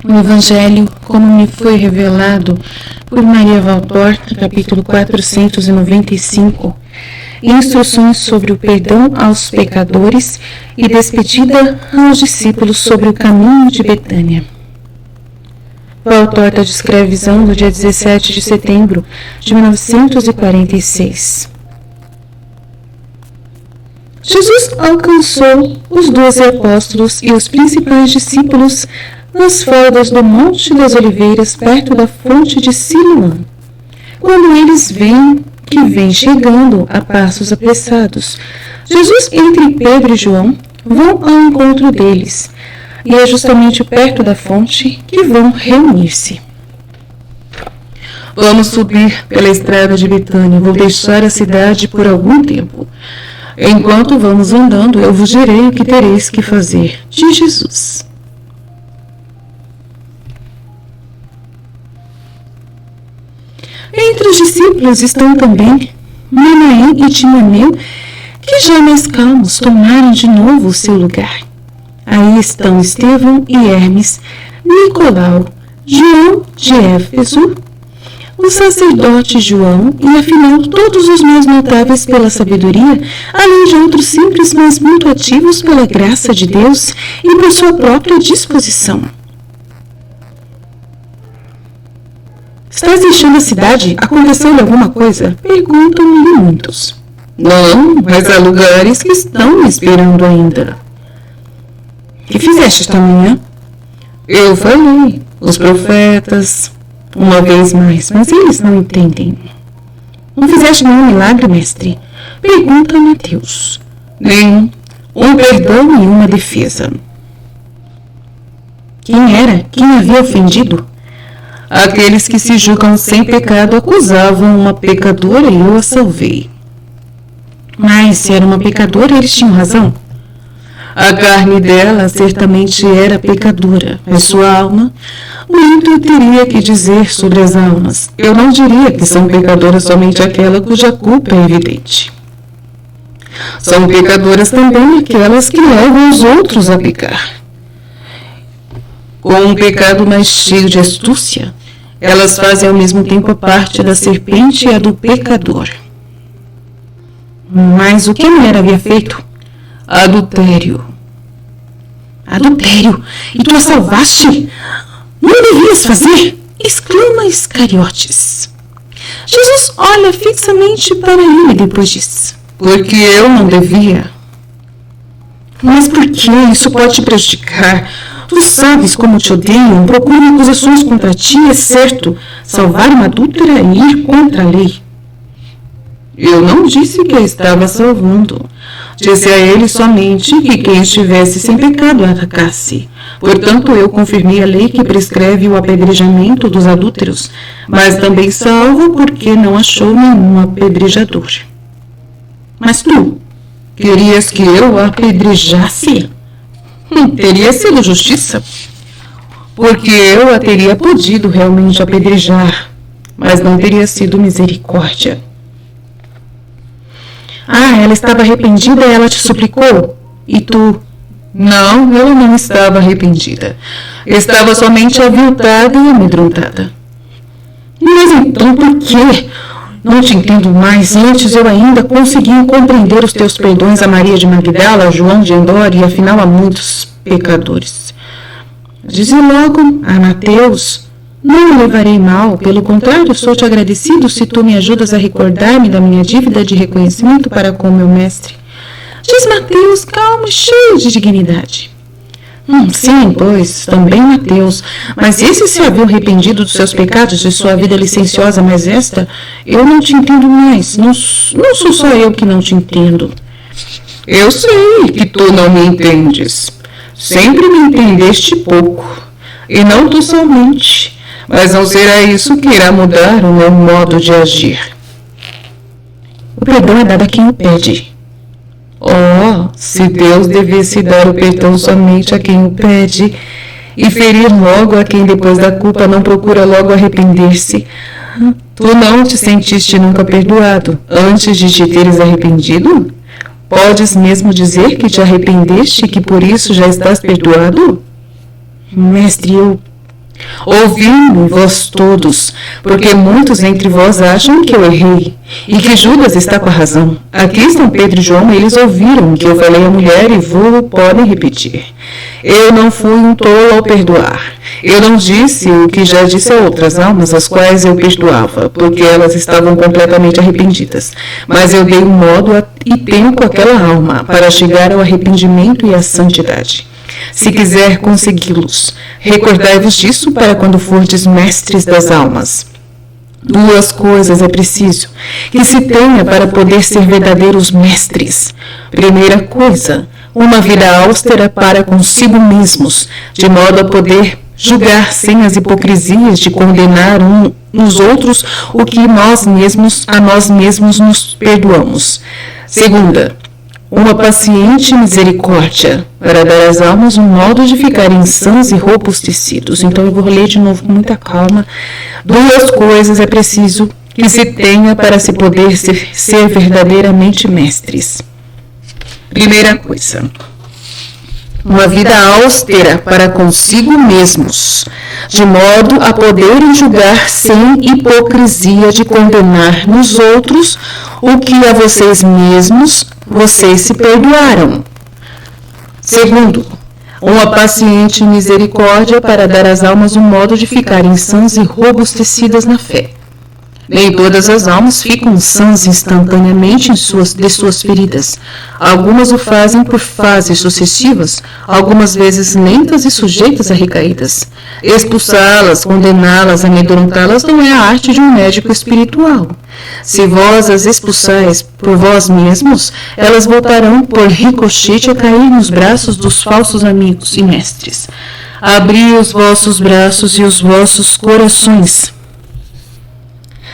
O Evangelho, como me foi revelado por Maria Valtor, capítulo 495, instruções sobre o perdão aos pecadores e despedida aos discípulos sobre o caminho de Betânia. Valtor descreve a visão do dia 17 de setembro de 1946. Jesus alcançou os 12 apóstolos e os principais discípulos nas faldas do Monte das Oliveiras, perto da fonte de Siloã, quando eles veem que vem chegando a passos apressados. Jesus, entre Pedro e João, vão ao encontro deles, e é justamente perto da fonte que vão reunir-se. Vamos subir pela estrada de Betânia. Vou deixar a cidade por algum tempo. Enquanto vamos andando, eu vos direi o que tereis que fazer, diz Jesus. Entre os discípulos estão também Manaém e Timaneu, que já mais calmos tomaram de novo o seu lugar. Aí estão Estevão e Hermes, Nicolau, João de Éfeso, o sacerdote João e, afinal, todos os mais notáveis pela sabedoria, além de outros simples, mas muito ativos pela graça de Deus e por sua própria disposição. Estás deixando a cidade? Aconteceu-lhe alguma coisa? Perguntam-lhe muitos. Não, mas há lugares que estão me esperando ainda. Que fizeste esta manhã? Eu falei, os profetas, uma vez mais, mas eles não entendem. Não fizeste nenhum milagre, mestre? Pergunta Mateus. Nenhum. Um perdão e uma defesa. Quem era? Quem havia ofendido? Aqueles que se julgam sem pecado acusavam uma pecadora e eu a salvei. Mas se era uma pecadora, eles tinham razão. A carne dela certamente era pecadora, mas sua alma, muito teria que dizer sobre as almas. Eu não diria que são pecadoras somente aquela cuja culpa é evidente. São pecadoras também aquelas que levam os outros a pecar. Com um pecado mais cheio de astúcia, elas fazem ao mesmo tempo a parte da serpente e a do pecador. Mas o que a mulher havia feito? Adultério. Adultério? E tu a salvaste? Não devias fazer? Exclama Iscariotes. Jesus olha fixamente para ele e depois diz: porque eu não devia. Mas por que? Isso pode te prejudicar. Tu sabes como te odeiam, procuram acusações contra ti, é certo. Salvar uma adúltera e ir contra a lei. Eu não disse que a estava salvando. Disse a ele somente que quem estivesse sem pecado a atacasse. Portanto, eu confirmei a lei que prescreve o apedrejamento dos adúlteros, mas também salvo porque não achou nenhum apedrejador. Mas tu querias que eu a apedrejasse? Teria sido justiça, porque eu a teria podido realmente apedrejar, mas não teria sido misericórdia. Ela estava arrependida e ela te suplicou? E tu? Não, ela não estava arrependida. Estava somente aviltada e amedrontada. Mas então por quê? Não te entendo mais. Antes eu ainda conseguia compreender os teus perdões a Maria de Magdala, a João de Endor e afinal a muitos pecadores. Dize logo a Mateus: não o levarei mal, pelo contrário, sou-te agradecido se tu me ajudas a recordar-me da minha dívida de reconhecimento para com meu mestre. Diz Mateus, calmo e cheio de dignidade. Sim, pois, também Mateus, mas esses se haviam arrependido dos seus pecados, de sua vida licenciosa, mas esta, eu não te entendo mais, não sou só eu que não te entendo. Eu sei que tu não me entendes, sempre me entendeste pouco, e não tu somente, mas não será isso que irá mudar o meu modo de agir. O perdão é dado a quem o pede. Se Deus devesse dar o perdão somente a quem o pede e ferir logo a quem depois da culpa não procura logo arrepender-se, tu não te sentiste nunca perdoado antes de te teres arrependido? Podes mesmo dizer que te arrependeste e que por isso já estás perdoado? Mestre, eu Ouvi-me, vós todos, porque muitos entre vós acham que eu errei, e que Judas está com a razão. Aqui estão Pedro e João, eles ouviram o que eu falei à mulher e vou podem repetir. Eu não fui um tolo ao perdoar. Eu não disse o que já disse a outras almas, as quais eu perdoava, porque elas estavam completamente arrependidas. Mas eu dei um modo e tempo àquela alma para chegar ao arrependimento e à santidade. Se quiser consegui-los, recordai-vos disso para quando fordes mestres das almas. 2 coisas é preciso que se tenha para poder ser verdadeiros mestres. Primeira coisa, uma vida austera para consigo mesmos, de modo a poder julgar sem as hipocrisias de condenar uns outros o que nós mesmos nos perdoamos. Segunda, uma paciente misericórdia para dar às almas um modo de ficarem sãs e robustecidos. Então eu vou ler de novo com muita calma. 2 coisas é preciso que se tenha para se poder ser verdadeiramente mestres. Primeira coisa, uma vida austera para consigo mesmos, de modo a poderem julgar sem hipocrisia de condenar nos outros o que a vocês mesmos vocês se perdoaram. Segundo, uma paciente misericórdia para dar às almas um modo de ficarem sãs e robustecidas na fé. Nem todas as almas ficam sãs instantaneamente de suas feridas. Algumas o fazem por fases sucessivas, algumas vezes lentas e sujeitas a recaídas. Expulsá-las, condená-las, amedrontá-las não é a arte de um médico espiritual. Se vós as expulsais por vós mesmos, elas voltarão por ricochete a cair nos braços dos falsos amigos e mestres. Abri os vossos braços e os vossos corações,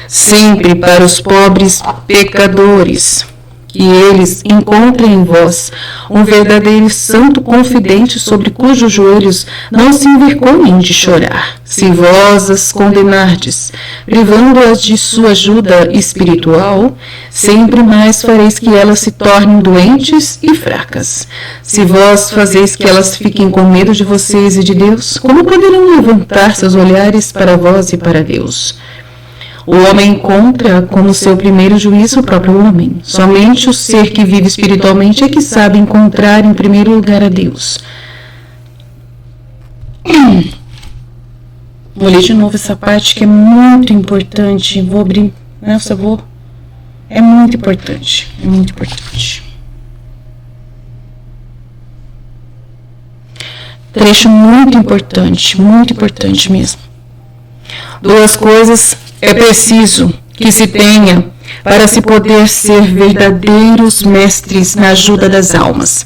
sempre para os pobres pecadores, que eles encontrem em vós um verdadeiro santo confidente sobre cujos joelhos não se envergonhem de chorar. Se vós as condenardes, privando-as de sua ajuda espiritual, sempre mais fareis que elas se tornem doentes e fracas. Se vós fazeis que elas fiquem com medo de vocês e de Deus, como poderão levantar seus olhares para vós e para Deus? O homem encontra como seu primeiro juízo o próprio homem. Somente o ser que vive espiritualmente é que sabe encontrar em primeiro lugar a Deus. Vou ler de novo essa parte que é muito importante. Vou abrir. Nossa, vou. É muito importante. É muito importante. Trecho muito importante mesmo. 2 coisas é preciso que se tenha para se poder ser verdadeiros mestres na ajuda das almas.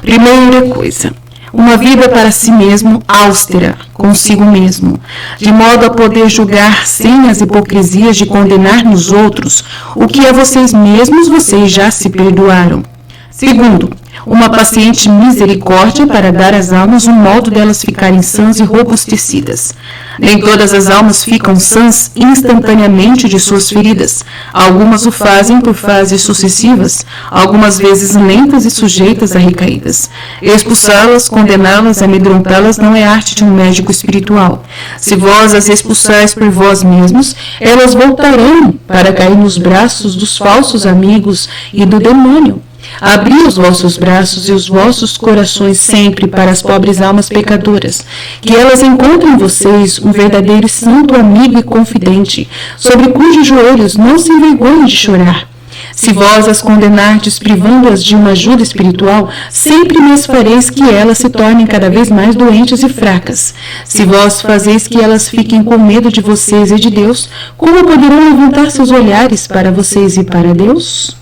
Primeira coisa, uma vida para si mesmo austera, consigo mesmo, de modo a poder julgar sem as hipocrisias de condenar nos outros o que a vocês mesmos vocês já se perdoaram. Segundo, uma paciente misericórdia para dar às almas um modo delas ficarem sãs e robustecidas. Nem todas as almas ficam sãs instantaneamente de suas feridas. Algumas o fazem por fases sucessivas, algumas vezes lentas e sujeitas a recaídas. Expulsá-las, condená-las, amedrontá-las não é arte de um médico espiritual. Se vós as expulsais por vós mesmos, elas voltarão para cair nos braços dos falsos amigos e do demônio. Abri os vossos braços e os vossos corações sempre para as pobres almas pecadoras, que elas encontrem em vocês um verdadeiro santo amigo e confidente, sobre cujos joelhos não se envergonhem de chorar. Se vós as condenardes privando-as de uma ajuda espiritual, sempre mais fareis que elas se tornem cada vez mais doentes e fracas. Se vós fazeis que elas fiquem com medo de vocês e de Deus, como poderão levantar seus olhares para vocês e para Deus?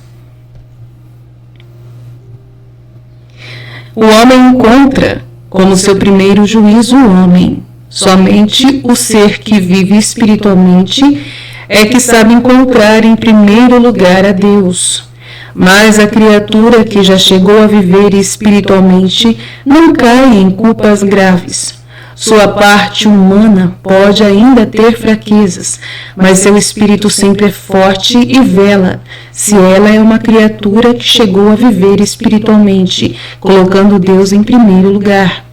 O homem encontra como seu primeiro juízo o homem. Somente o ser que vive espiritualmente é que sabe encontrar em primeiro lugar a Deus. Mas a criatura que já chegou a viver espiritualmente não cai em culpas graves. Sua parte humana pode ainda ter fraquezas, mas seu espírito sempre é forte e vela, se ela é uma criatura que chegou a viver espiritualmente, colocando Deus em primeiro lugar.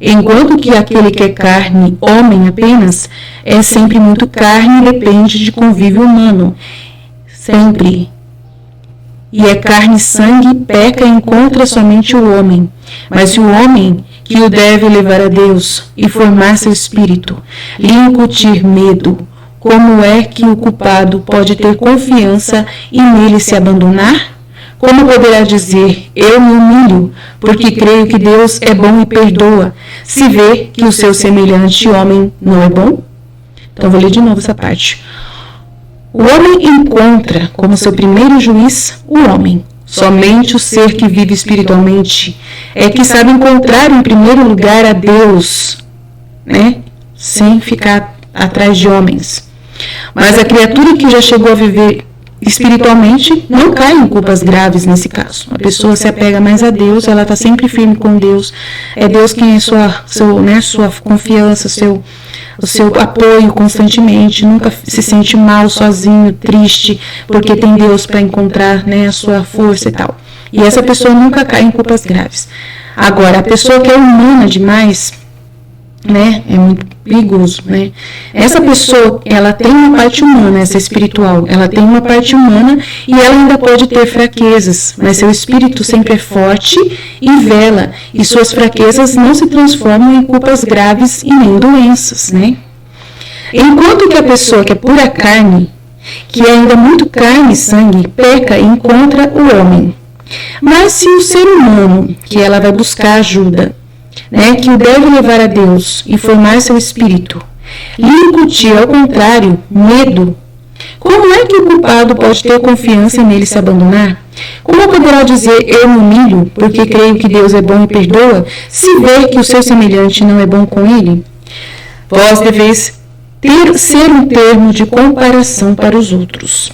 Enquanto que aquele que é carne, homem apenas, é sempre muito carne e depende de convívio humano. Sempre. E é carne e sangue, peca e encontra somente o homem. Mas se o homem, que o deve levar a Deus e formar seu espírito, lhe incutir medo, como é que o culpado pode ter confiança e nele se abandonar? Como poderá dizer, eu me humilho, porque creio que Deus é bom e perdoa, se vê que o seu semelhante homem não é bom? Então, vou ler de novo essa parte. O homem encontra como seu primeiro juiz o homem. Somente o ser que vive espiritualmente é que sabe encontrar em primeiro lugar a Deus, né? Sem ficar atrás de homens. Mas a criatura que já chegou a viver espiritualmente não cai em culpas graves nesse caso. A pessoa se apega mais a Deus, ela está sempre firme com Deus. É Deus quem é sua confiança, o seu apoio constantemente. Nunca se sente mal, sozinho, triste, porque tem Deus para encontrar, né, a sua força e tal. E essa pessoa nunca cai em culpas graves. Agora, a pessoa que é humana demais, né, é muito perigoso, né? Essa pessoa, ela tem uma parte humana, essa espiritual, ela tem uma parte humana e ela ainda pode ter fraquezas, mas seu espírito sempre é forte e vela, e suas fraquezas não se transformam em culpas graves e nem doenças, né? Enquanto que a pessoa que é pura carne, que é ainda muito carne e sangue, peca e encontra o homem. Mas se o ser humano, que ela vai buscar ajuda, né, que o deve levar a Deus e formar seu espírito, lhe incutir, ao contrário, medo, como é que o culpado pode ter confiança nele se abandonar? Como poderá dizer, eu me humilho, porque creio que Deus é bom e perdoa, se vê que o seu semelhante não é bom com ele? Vós deveis ser um termo de comparação para os outros.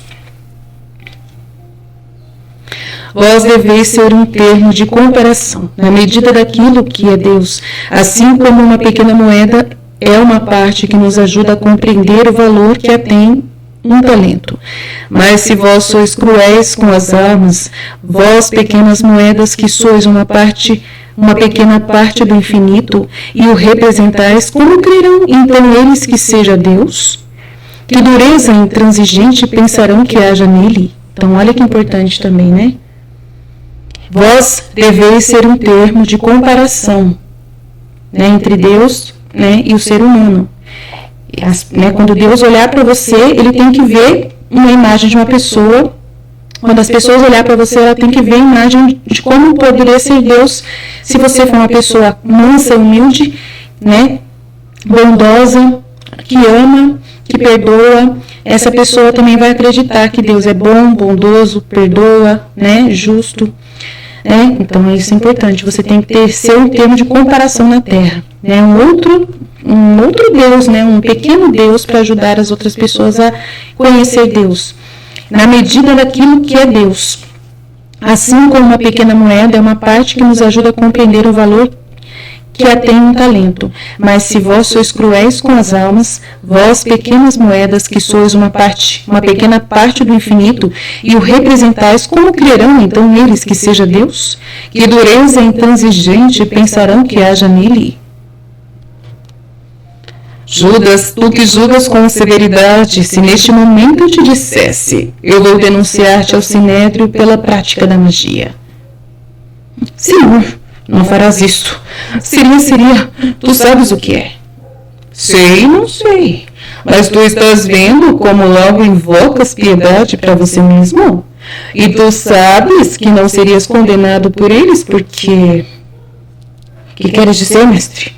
Vós deveis ser um termo de comparação, na medida daquilo que é Deus, assim como uma pequena moeda é uma parte que nos ajuda a compreender o valor que a tem um talento. Mas se vós sois cruéis com as almas, vós pequenas moedas que sois uma pequena parte do infinito, e o representais, como crerão então eles que seja Deus? Que dureza intransigente pensarão que haja nele? Então olha que importante também, né? Vós deveis ser um termo de comparação, né, entre Deus, né, e o ser humano. Quando Deus olhar para você, ele tem que ver uma imagem de uma pessoa. Quando as pessoas olhar para você, ela tem que ver a imagem de como poderia ser Deus se você for uma pessoa mansa, humilde, né, bondosa, que ama, que perdoa. Essa pessoa também vai acreditar que Deus é bom, bondoso, perdoa, né, justo. Então isso é importante, você tem que ser um termo de comparação na Terra, né? um outro Deus, né? Um pequeno Deus para ajudar as outras pessoas a conhecer Deus, na medida daquilo que é Deus. Assim como uma pequena moeda é uma parte que nos ajuda a compreender o valor que a tem um talento. Mas se vós sois cruéis com as almas, vós pequenas moedas que sois uma pequena parte do infinito, e o representais, como crerão então neles que seja Deus? Que dureza intransigente pensarão que haja nele? Judas, tu que julgas com severidade, se neste momento eu te dissesse, eu vou denunciar-te ao Sinédrio pela prática da magia. Senhor, não farás isto. Seria, tu sabes o que é. Sei, não sei. Mas tu estás vendo como logo invocas piedade para você mesmo? E tu sabes que não serias condenado por eles porque... Que queres dizer, mestre?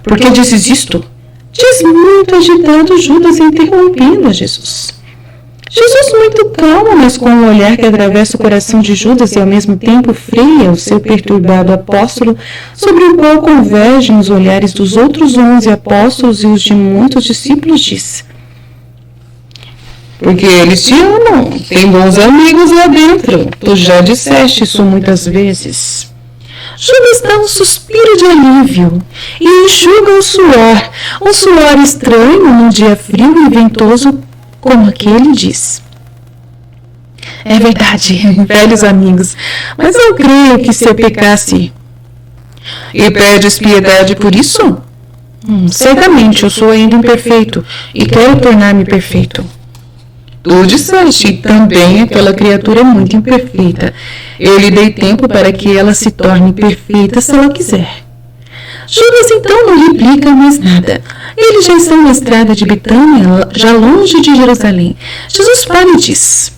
Por que dizes isto? Diz muito agitado Judas, interrompendo a Jesus. Jesus muito calmo, mas com um olhar que atravessa o coração de Judas e ao mesmo tempo freia o seu perturbado apóstolo, sobre o qual convergem os olhares dos outros 11 apóstolos e os de muitos discípulos, disse: porque eles te amam, tem bons amigos lá dentro, tu já disseste isso muitas vezes. Judas dá um suspiro de alívio e enxuga um suor estranho num dia frio e ventoso como aquele, diz: é verdade, velhos amigos, mas eu creio que se eu pecasse E pedes piedade por isso? Certamente eu sou ainda imperfeito e quero tornar-me perfeito. Tu disseste, também aquela criatura é muito imperfeita. Eu lhe dei tempo para que ela se torne perfeita se ela quiser. Judas então não lhe implica mais nada. Eles já estão na estrada de Betânia, já longe de Jerusalém. Jesus para e diz: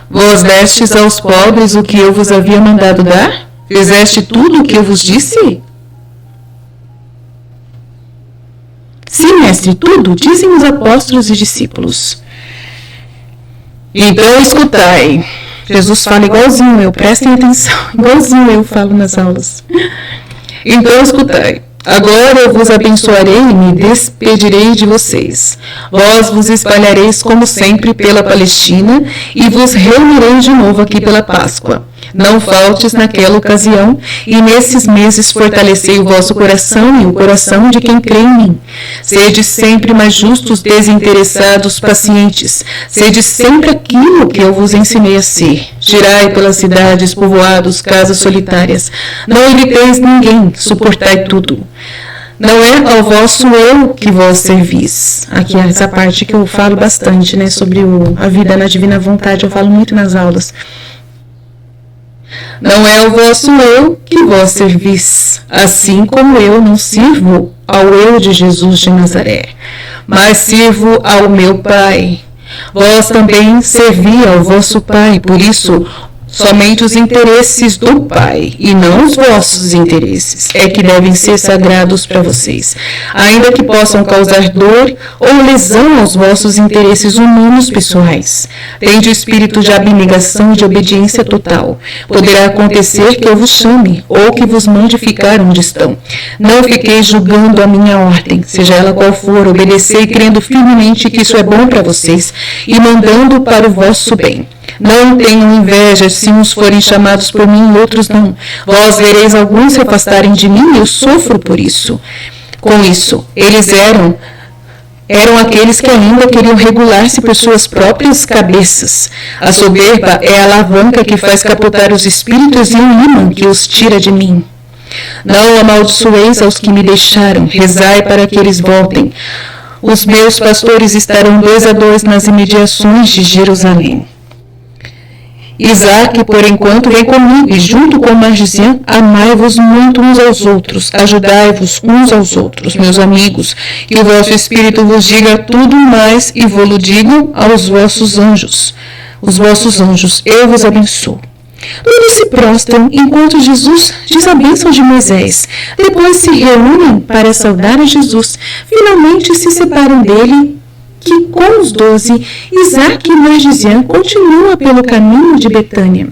Vós destes aos pobres o que eu vos havia mandado dar? Fizeste tudo o que eu vos disse? Sim, mestre, tudo, dizem os apóstolos e discípulos. Então escutai. Jesus fala igualzinho eu, prestem atenção, igualzinho eu falo nas aulas. Então escutai. Agora eu vos abençoarei e me despedirei de vocês. Vós vos espalhareis como sempre pela Palestina e vos reunirei de novo aqui pela Páscoa. Não faltes naquela ocasião, e nesses meses fortalecei o vosso coração e o coração de quem crê em mim. Sede sempre mais justos, desinteressados, pacientes. Sede sempre aquilo que eu vos ensinei a ser. Girai pelas cidades, povoados, casas solitárias. Não imiteis ninguém, suportai tudo. Não é ao vosso eu que vós servis. Aqui é essa parte que eu falo bastante, né, sobre a vida na divina vontade, eu falo muito nas aulas. Não é o vosso eu que vós servis, assim como eu não sirvo ao eu de Jesus de Nazaré, mas sirvo ao meu Pai. Vós também servi ao vosso Pai, por isso, somente os interesses do Pai, e não os vossos interesses, é que devem ser sagrados para vocês, ainda que possam causar dor ou lesão aos vossos interesses humanos pessoais. Tende o espírito de abnegação e de obediência total. Poderá acontecer que eu vos chame, ou que vos mande ficar onde estão. Não fiqueis julgando a minha ordem, seja ela qual for, obedecei crendo firmemente que isso é bom para vocês, e mandando para o vosso bem. Não tenham inveja se uns forem chamados por mim e outros não. Vós vereis alguns se afastarem de mim e eu sofro por isso. Com isso, eles eram aqueles que ainda queriam regular-se por suas próprias cabeças. A soberba é a alavanca que faz capotar os espíritos e o ímã que os tira de mim. Não amaldiçoeis aos que me deixaram, rezai para que eles voltem. Os meus pastores estarão 2 a 2 nas imediações de Jerusalém. Isaac, por enquanto, vem comigo, e junto com Margisian, amai-vos muito uns aos outros, ajudai-vos uns aos outros, meus amigos, que o vosso Espírito vos diga tudo mais, e vou-lo digo aos vossos anjos. Os vossos anjos, eu vos abençoo. Todos se prostram enquanto Jesus diz a bênção de Moisés. Depois se reúnem para saudar a Jesus. Finalmente se separam dele, que com os 12, Isaac e Margisian continua pelo caminho de Betânia.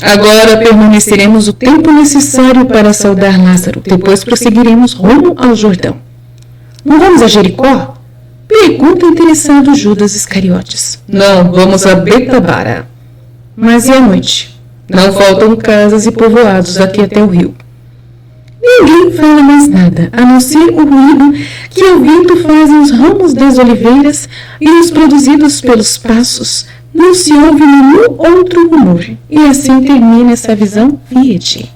Agora permaneceremos o tempo necessário para saudar Lázaro. Depois prosseguiremos rumo ao Jordão. Não vamos a Jericó? Pergunta interessado Judas Iscariotes. Não, vamos a Betabara. Mas e à noite? Não faltam casas e povoados daqui até o rio. Ninguém fala mais nada, a não ser o ruído que o vento faz nos ramos das oliveiras e os produzidos pelos passos. Não se ouve nenhum outro rumor. E assim termina essa visão Fiat.